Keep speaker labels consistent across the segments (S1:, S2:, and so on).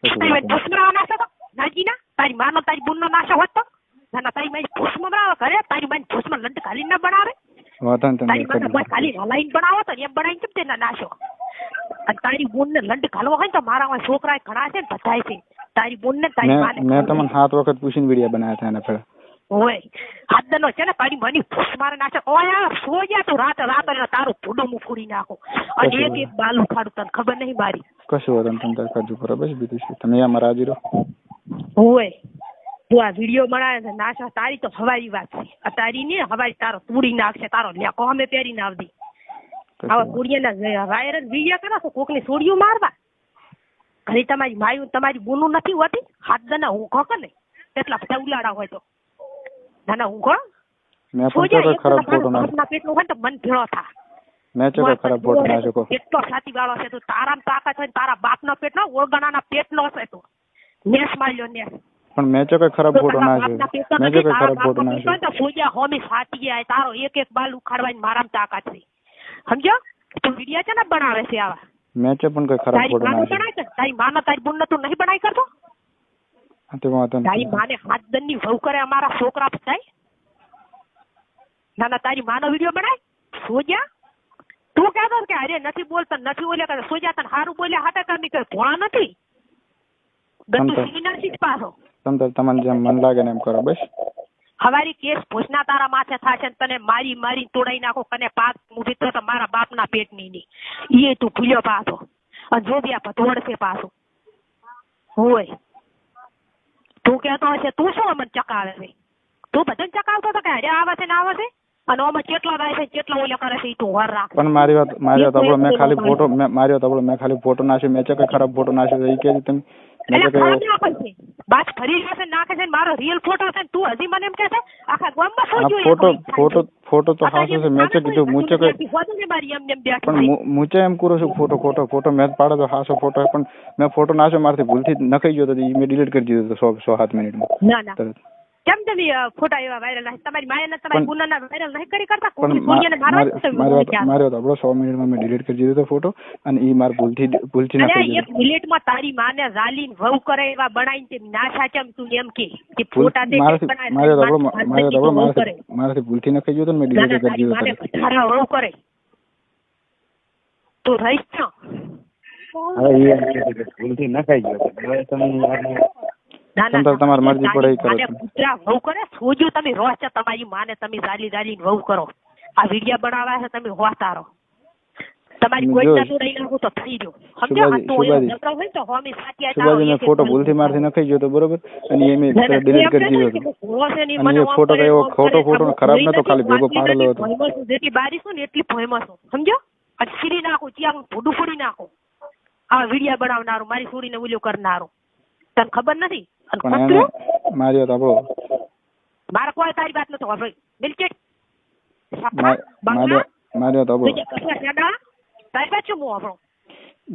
S1: તારી મારી ભૂસમરાવા નાખતો તો નાજીના તારી માનો તારી બુનનો નાશો હોત તો ના તારી મારી ભૂસમરાવા કરે તારી મારી ભૂસમાં લંડ ખાલી ના બનાવે તારી માનો બસ ખાલી હલાઈને બનાવો તો એમ બનાવીને કેમ તેના નાશો અને તારી બુનને લંડ ઘાલવો હોય તો મારા છોકરા ઘણા છે ને બધાય છે તારી બુનને તારી માને
S2: મેં તમને 7 વખત પૂછીને વિડિયો બનાવ્યા હતા એને ફેર
S1: ઓય હાદનો છે ને તારી મની ફૂસ મારે નાખે ઓય સોજા તું રાત તારું ભૂડું મુ ફોડી નાખો અને એક બાલ ઉખાડું તને ખબર નહીં મારી
S2: કશું હોત તમે તાર કરજો કરો બસ બીજું શું તમે આમાં રાજી રહો
S1: ઓય તું આ વિડિયો બનાવે છે નાશા તારી તો હવારી વાત છે આ તારી ને હવારી તારો તૂડી નાખશે તારો લેકો અમે પહેરીને આવતી આવા કુડિયાના વાયરલ વિડિયો કરો તો કોકની સોડિયો મારવા ઘરે તમારી માયું તમારી બુનું નથી હોતી હાદના ઊંઘો કે નહીં કેટલા બધા ઉલાડા હોય તો ના ઊંઘો
S2: મેં પણ તો ખરાબ ફોટો
S1: ના પેટનું હોય તો મન ભેળો થા
S2: મેં તો ખરાબ ફોટો નાખ્યો
S1: એટલો સાથી વાળો છે તો તારામ તાકાત હોય તારા બાપનો પેટનો ઓળગણાના પેટનો છે તો નેસ માર્યો નેસ
S2: પણ મેં તો ખરાબ ફોટો નાખ્યો મેં તો ખરાબ ફોટો નાખ્યો
S1: તો પૂજા હોમી સાટી જાય તારો એક બાલ ઉખાડવાની મારામ તાકાત છે સમજો તું વિડિયો છે ને બનાવે છે આવા
S2: મેં પણ કોઈ ખરાબ ફોટો નાખ્યો
S1: તારી માનો તારી બુન તું નહીં બનાવી કરતો તારી માને હાથ દનની વહુ કરે અમારા છોકરા થાય ના તારી માનો વિડિયો બનાય સોજા તું કહેતો કે અરે નથી બોલતા નથી બોલ્યા કરે સોજા તને સારું બોલ્યા હાટા કરની કે ભોળા નથી ગંદુ સીના શીખ પાછો
S2: તમને જેમ મન લાગે ને એમ કરો બસ
S1: હવારી કેસ ભોજના તારા માથે થાશે તને મારી તોડાઈ નાખો કને પાક મુઠી તો મારા બાપના પેટની ની એ તું ભૂલ્યો પાછો અને જો બી આ પતોડ છે પાછો હોય તું કહેતો હશે તું શું અમને ચકાવે છે તું બધાને ચકાવતો તો કે અરે આવે છે ને આવે છે અને આમાં કેટલા થાય છે કેટલા ઓલા કરે છે તું વર રાખ પણ
S2: મારી વાત આપણો મેં ખાલી ફોટો નાખ્યો મેં કે ખરાબ ફોટો નાખ્યો એ કે તમે મેં કે
S1: બાદ ફરી જશે નાખે છે મારો રિયલ ફોટો છે તું હજી મને એમ કહે છે આખા ગામમાં શું જોઈએ
S2: ફોટો તો હાસો છે મેં કીધું મૂચે કે પણ મૂચે એમ કરો છું ફોટો મેં પાડે તો હાસો ફોટો પણ મેં ફોટો નાખ્યો મારથી ભૂલથી નખાઈ ગયો તો મેં ડિલીટ કરી દીધો તો 7 મિનિટમાં
S1: ના કેમ તમે ફોટા એવા વાયરલ તમારી માયાના તમારી ગુનાના વાયરલ નહીં કરી કરતા કોઈ સોડિયાને
S2: માર્યો તો આપણો 100 મિનિટમાં મેં ડિલીટ કરી દીધો તો ફોટો અને ઈ માર ભૂલથી નખાઈ ગયો
S1: 1 મિનિટમાં તારી માને રાલીન વહુ કરે એવા બનાવીને નાશા કેમ તું એમ કે ફોટા દે
S2: મારાથી ભૂલથી નખાઈ ગયો તો મેં ડિલીટ કરી દીધો
S1: તારા વહુ કરે તો રહીશ છો
S2: હવે એ ભૂલથી નખાઈ ગયો તમારી મરજી પડે કરો
S1: પુત્રા વહુ કરે સોજો તમે રોજ છે તમારી માને તમે જાલી વહુ કરો આ વિડિયો બનાવવા છે તમે હોતારો તમારી કોઈ ના તો રહી નાખો તો થઈ ગયો સમજો આ તો નકરો હોય તો હોમી સાચી
S2: સુબાજી મેં ફોટો ભૂલથી મારથી નખાઈ ગયો તો બરોબર અને એ મેં ડિલીટ કરી દીધો અને એ ફોટો કયો ખોટો ફોટો ખરાબ નતો ખાલી ભેગો પાડેલો હતો
S1: જેટલી બારી છું ને એટલી ભયમાં છું સમજો અને સીરી નાખો ત્યાં ભૂડું ફોડી નાખો આ વિડિયો બનાવનારો મારી છોડીને ઉલ્યો કરનારો તને ખબર નથી
S2: માર્યો તો આપણો
S1: મારે કોઈ તારી વાત નથી હવે બિલકુલ
S2: માર્યો તો આપણો
S1: તારી વાત શું આપણો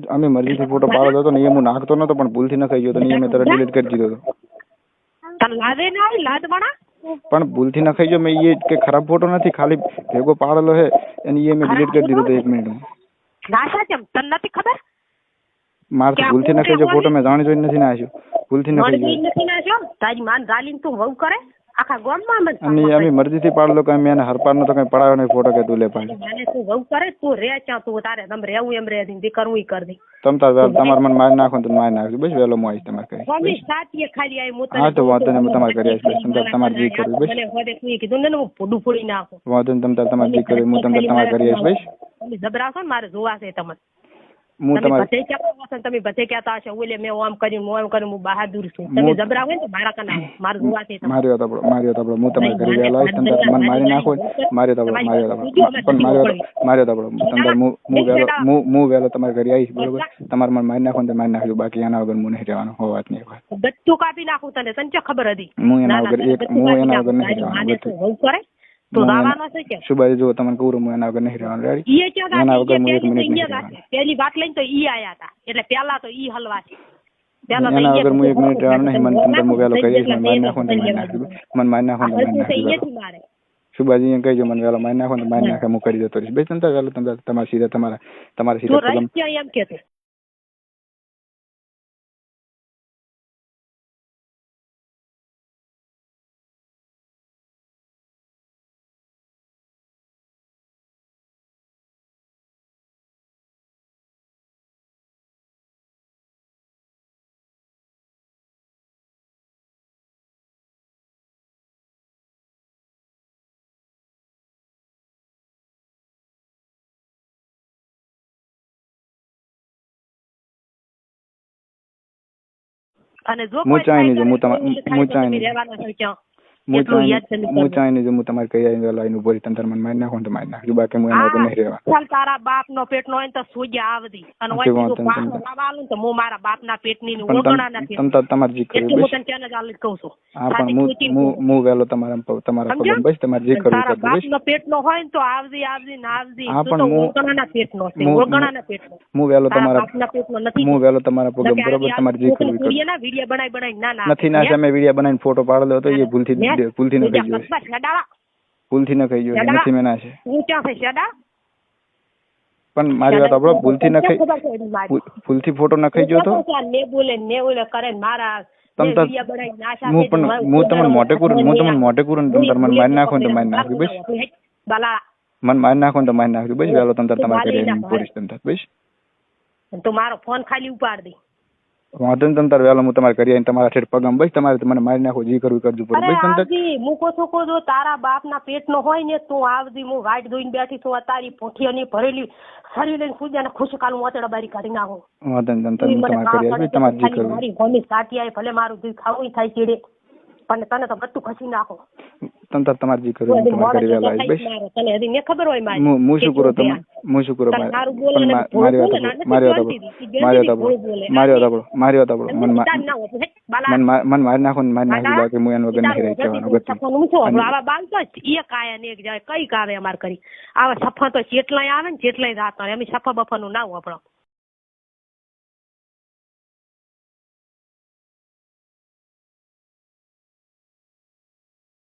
S2: અમે મરજીથી ફોટો પાડતો હતો ને એ હું નાખતો નતો પણ ભૂલથી નખાઈ ગયો તો ને મેં તરત ડિલીટ કરી દીધો હતો
S1: તને લાદે ના આવી લાદ બના
S2: પણ ભૂલથી નખાઈ ગયો મેં એ કે ખરાબ ફોટો નથી ખાલી ભેગો પાડેલો છે અને એ મેં ડિલીટ કરી દીધો તો 1 મિનિટમાં
S1: નાશા કેમ તને નથી ખબર
S2: મારથી ભૂલથી નખાઈ ગયો ફોટો મેં જાણી જોઈને નથી નાખ્યો ભૂલથી
S1: નથી નાખ્યો તારી માન ગાલીન તું વહુ કરે આખા ગામમાં
S2: અને અમે મરજીથી પાડલો કે મેં હરપારનો તો કઈ પડાયો નહીં ફોટો કે તું લે પાડી
S1: મને તું વહુ કરે તું રે ચા તું તારે તમ રહેવું એમ રે દી કરવું ઈ કર દે
S2: તમ તાર તમાર મન મારી નાખો તો મારી નાખજો બસ વેલો મો આવીશ તમારે કરી
S1: મમ્મી સાચી ખાલી આવી મોત
S2: હા તો વાંધો નહીં તમારે કરી આવીશ બસ તમ તમારે જી કરવી બસ
S1: મને હોદે તું કીધું ને હું ફોડું ફોડી નાખો
S2: વાંધો નહીં તમ તમારે જી કરવી હું તમ તમારે કરી આવીશ બસ
S1: તમે જબરાશો ને મારે જોવા છે તમને
S2: હું તમારે
S1: તમે બધે કહેતા હશે ઓલે મેં આમ કર્યું હું બહાદુર છું તમે જબરા હોય ને મારા કના મારું જોવા છે
S2: માર્યો તો હું તમારે કરી વેલો આવીશ તમ મન મારી નાખો માર્યો તો પણ માર્યો તો હું વેલો તમારે કરી આવીશ બરોબર તમારે મન મારી નાખો તો મારી નાખજો બાકી એના વગર હું નહીં રહેવાનું હો વાત નહીં
S1: બધું કાપી નાખું તને ખબર હતી
S2: હું એના વગર નહીં રહેવાનું
S1: તો દાવાનો છે કે
S2: સુબાજી જો તમને કહું હું એના વગર નહીં રહેવાનું રેડી એના વગર હું 1 મિનિટ
S1: પેલી વાત લઈને તો ઈ આયા હતા એટલે પેલા તો ઈ હલવા છે
S2: એના વગર હું 1 મિનિટ રહેવાનું નહીં મને તમને વેલો કહીશ મને મારી નાખો તો મારી નાખો સુબાજી એમ કહીજો મને વેલો મારી નાખો તો મારી નાખે હું કરી દેતો રહીશ બે ચિંતા વેલો તમારા સીધા તમારા સીધા
S1: એમ કે અને જો
S2: હું ચાઈ નહીં હું ચાઈ હું તમારે કઈ આવી વેલા આવીને ઉભો રહી તંતર મને મારી નાખો તો મારી નાખજો બાકી હું એના વગર નહીં રહેવા.
S1: ચાલ તારા બાપ નો પેટ નો હોય તો સુજ્યા આવતી અને હોય તો હું મારા બાપ ના પેટ ની ઓગણા નથી
S2: તમારે જે કરવું
S1: હું તને ત્યાં જ આલી કહું છું.
S2: હા પણ હું વેલો તમારા પગમ બસ તમારે જે કરવું
S1: તારા બાપ નો પેટ નો હોય તો આવજી ના આવજી તું તો ઓગણા ના પેટ નો છે ઓગણા ના પેટ નો
S2: હું વેલો તમારા
S1: બાપ ના પેટ નો નથી
S2: હું વેલો તમારા પગમ બરોબર તમારે જે કરવું
S1: વિડિયો બનાવી ના
S2: નથી ના તમે વિડિયો બનાવીને ફોટો પાડેલો હતો એ ભૂલથી ન ખાઈ ગયો ભૂલથી ન ખાઈ ગયો નથી મેં ના છે
S1: હું ક્યાં છે શેડા
S2: પણ મારી વાત આપણો ભૂલથી ન ખાઈ ભૂલથી ફોટો ન ખાઈ ગયો તો
S1: ને બોલે કરે મારા
S2: હું તમને મોટે કરું ને તમે મને મારી નાખો ને તો મારી નાખ્યું બસ મને મારી નાખો ને તો મારી નાખ્યું બસ વેલો તમે તમારે કરી પોલીસ તંત્ર બસ
S1: તો મારો ફોન ખાલી ઉપાડ દે
S2: વાંધો ને તંત્ર વેલો હું તમારે કરી આવીને તમારા ઠેઠ પગમ બસ તમારે મને મારી નાખો જે કરવું કરજો પડે બસ તંત્ર
S1: મૂકો છો કો જો તારા બાપ ના પેટ નો હોય ને તું આવજી હું વાટ ધોઈને બેઠી છું તારી પોઠીઓની ભરેલી શરીર લઈને પૂજા ને ખુશ કાલ મોતેડા બારી કાઢી નાખો
S2: વાંધો ને તંત્ર હું તમારે કરી આવીશ તમારે જે કરવું
S1: મારી ભમી સાટી આવે ભલે મારું દૂધ ખાવું થાય ચીડે પણ તને તો બધું ખસી નાખો
S2: તંત્ર તમારે જે કરવું તમારે કરી વેલા આવીશ બસ
S1: તને હજી ને ખબર હોય મારી
S2: હું શું કરું તમે હું શું કરું મારી વાત મારી નાખો ને મારી નાખી બાકી હું એના વગર નહીં રહી જવાનું
S1: આવા બાલ તો એ કાયા ને જાય કઈ કાવે અમાર કરી આવા સફા તો જેટલાય આવે ને જેટલાય રાત અમે સફા બફા નું ના આપણો